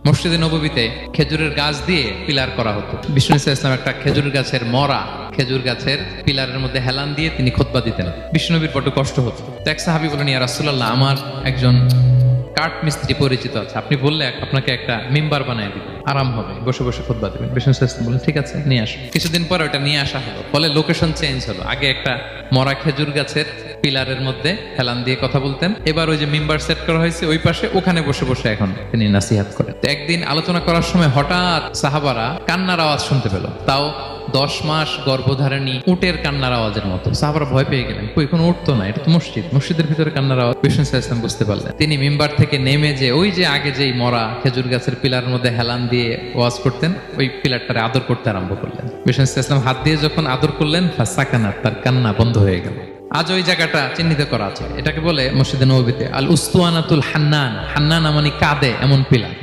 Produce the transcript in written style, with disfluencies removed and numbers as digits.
মসজিদে নববীতে খেজুরের গাছ দিয়ে পিলার করা হতো। বিষ্ণু ইসলাম একটা খেজুর গাছের মরা খেজুর গাছের পিলারের মধ্যে হেলান দিয়ে তিনি খুতবা দিতেন। বিষ্ণুনবীর বড় কষ্ট হতো। তো এক সাহাবী বলেন, ইয়া রাসূলুল্লাহ, আমার একজন কাঠ মিস্ত্রি পরিচিত আছে, আপনি বললে আপনাকে একটা মিম্বার বানিয়ে দিব, আরাম হবে, বসে বসে খুতবা দিবেন। বিষ্ণু ইসলাম বলেন, ঠিক আছে, নিয়ে আসো। কিছুদিন পরে ওটা নিয়ে আসা হলো। ফলে লোকেশন চেঞ্জ হলো। আগে একটা মরা খেজুর গাছের পিলারের মধ্যে হেলান দিয়ে কথা বলতেন, এবার ওই যে মিম্বার সেট করা হয়েছে ওই পাশে, ওখানে বসে বসে এখন তিনি নাসিহাত করেন। তো একদিন আলোচনা করার সময় হঠাৎ সাহাবারা কান্নার আওয়াজ শুনতে পেল, তাও 10 মাস গর্ভধারিণী উটের কান্নার আওয়াজের মতো। সাহাবারা ভয় পেয়ে গেলেন, কই কোনো উঠ তো না, এটা তো মসজিদ, মসজিদের ভিতরে কান্নার আওয়াজ। বিষ্ণু ইসলাম বুঝতে পারলেন। তিনি মিম্বার থেকে নেমে যে ওই যে আগে যেই মরা খেজুর গাছের পিলারের মধ্যে হেলান দিয়ে ওয়াজ করতেন, ওই পিলারটারে আদর করতে আরম্ভ করলেন। বিষ্ণু ইসলাম হাত দিয়ে যখন আদর করলেন, ফাসাকানাত, তার কান্না বন্ধ হয়ে গেল। আজ ওই জায়গাটা চিহ্নিত করা আছে। এটাকে বলে মসজিদে নববীতে আল উস্তুয়ানাতুল হান্নান। হান্নান মানে কাঁদে এমন পিলার।